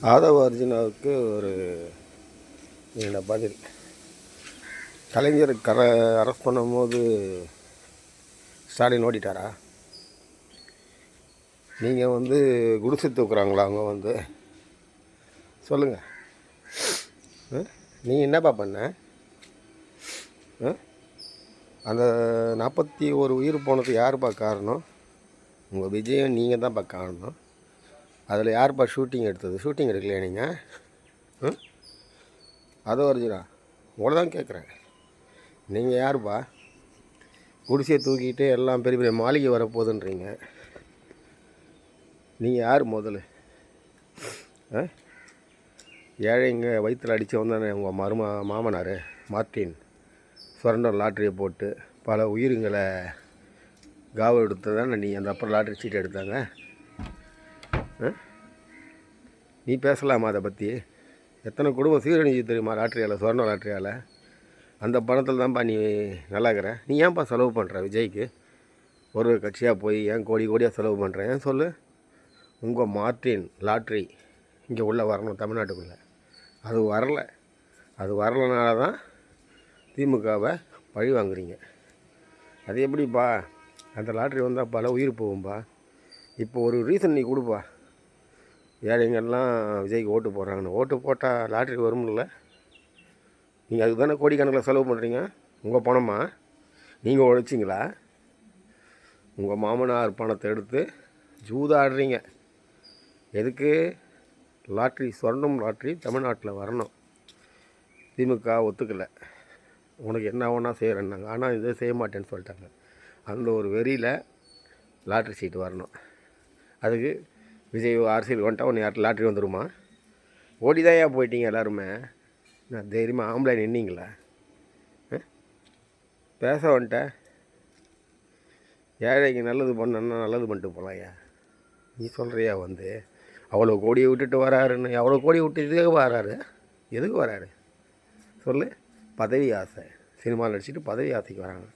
ஆதவ அர்ஜுனாவுக்கு ஒரு என்ன பதில். கலைஞர் அரெஸ்ட் பண்ணும்போது ஸ்டாலின் ஓடிட்டாரா? நீங்கள் குடிசை தூக்குறாங்களா? அவங்க சொல்லுங்கள். நீங்கள் என்னப்பா பண்ண? அந்த 41 உயிர் போனது யாருப்பா காரணம்? உங்கள் விஜயம் நீங்கள் தான்ப்பா காரணம். அதில் யாருப்பா ஷூட்டிங் எடுத்தது? ஷூட்டிங் எடுக்கலையா நீங்கள்? அதோ அர்ஜுனா, உங்களை தான் கேட்குறேன். நீங்கள் யாருப்பா? குடிசையை தூக்கிட்டு எல்லாம் பெரிய பெரிய மாளிகை வரப்போகுதுன்றீங்க. நீங்கள் யார் முதல்ல? ஏழைங்க வயிற்றில் அடித்து வந்தானே உங்கள் மாமனார் மார்ட்டின் சுரண்டர் லாட்ரியை போட்டு பல உயிர்களை காவல் எடுத்து தானே நீ அந்த அப்புறம் லாட்ரி சீட் எடுத்தாங்க. நீ பேசலாமா அதை பற்றி? எத்தனை குடும்பம் சீரழிஞ்சு தெரியுமா லாட்ரியால், சுவர்ண லாட்ரியால்? அந்த பணத்தில் தான்ப்பா நீ நல்லாக்கிற. நீ ஏன்ப்பா செலவு பண்ணுற? விஜய்க்கு ஒரு கட்சியாக போய் ஏன் கோடியாக செலவு பண்ணுற? ஏன் சொல்லு. உங்கள் மார்ட்டின் லாட்ரி இங்கே உள்ளே வரணும் தமிழ்நாட்டுக்குள்ளே. அது வரலனால தான் திமுகவை பழி வாங்குறீங்க. அது எப்படிப்பா? அந்த லாட்ரி வந்தால் பல உயிர் போகும்பா. இப்போ ஒரு ரீசன் நீ கொடுப்பா. ஏழைங்கள்லாம் விஜய்க்கு ஓட்டு போடுறாங்கன்னு. ஓட்டு போட்டால் லாட்ரி வரும்ல? நீங்கள் அதுக்கு தானே கோடிக்கணக்கில் செலவு பண்ணுறீங்க. உங்கள் பணமா? நீங்கள் உழைச்சிங்களா? உங்கள் மாமனார் பணத்தை எடுத்து ஜூதாடுறீங்க. எதுக்கு? லாட்ரி, சொர்ணம் லாட்ரி தமிழ்நாட்டில் வரணும். திமுக ஒத்துக்கலை. உனக்கு என்ன ஒன்றா செய்கிறேன்னாங்க. ஆனால் இதை செய்ய மாட்டேன்னு சொல்லிட்டாங்க. அந்த ஒரு வெறியில் லாட்ரி சீட்டு வரணும். அதுக்கு விஜய் அரசியல் வந்துட்டா ஒன்று யார் லாட்ரி வந்துடுமா? ஓடிதாயா போயிட்டீங்க எல்லாருமே. நான் தைரியமாக ஆம்பளை நின்னீங்களா? பேச வந்துட்டேன். ஏழைக்கு நல்லது பண்ணணுன்னா நல்லது பண்ணிட்டு போகலாம்யா. நீ சொல்கிறியா அவ்வளோ கோடியை விட்டுட்டு வராருன்னு? அவ்வளோ கோடியை விட்டுட்டு வராரு? எதுக்கு வராரு சொல்லு? பதவி ஆசை. சினிமா நடிச்சுட்டு பதவி ஆசைக்கு வராங்க.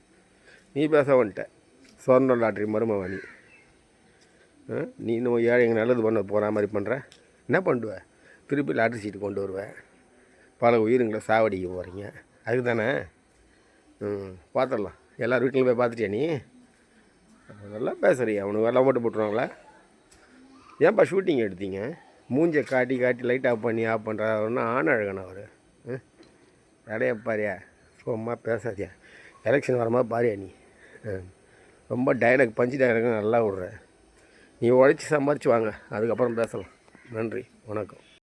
நீ பேச வந்துட்ட. சொர்ண லாட்ரி மருமவனி. நீ இன்னும் ஏழைங்க நல்லது பண்ண போகிற மாதிரி பண்ணுற. என்ன பண்ணுவ? திருப்பி லாட்ரி சீட்டு கொண்டு வருவேன். பல உயிரிங்களை சாவடிக்க போகிறீங்க. அதுக்கு தானே? பார்த்துடலாம். எல்லோரும் வீட்டில் போய் பார்த்துட்டியா நீ? நல்லா பேசுறியா? அவனுக்கு எல்லாம் போட்டு போட்டுருவாங்களா? ஏன்ப்பா ஷூட்டிங் எடுத்தீங்க? மூஞ்சை காட்டி லைட் ஆஃப் பண்ணி ஆஃப் பண்ணுறாருன்னா ஆண் அழகணும் அவர். அடையா பாரியா? சும்மா பேசாதியா. எலெக்ஷன் வரும்போது பாரியா நீ? ரொம்ப டைலாக், பஞ்சு டைலாக் நல்லா விட்ற. நீ உழைச்சி சம்பாரிச்சு வாங்க, அதுக்கப்புறம் பேசலாம். நன்றி, வணக்கம்.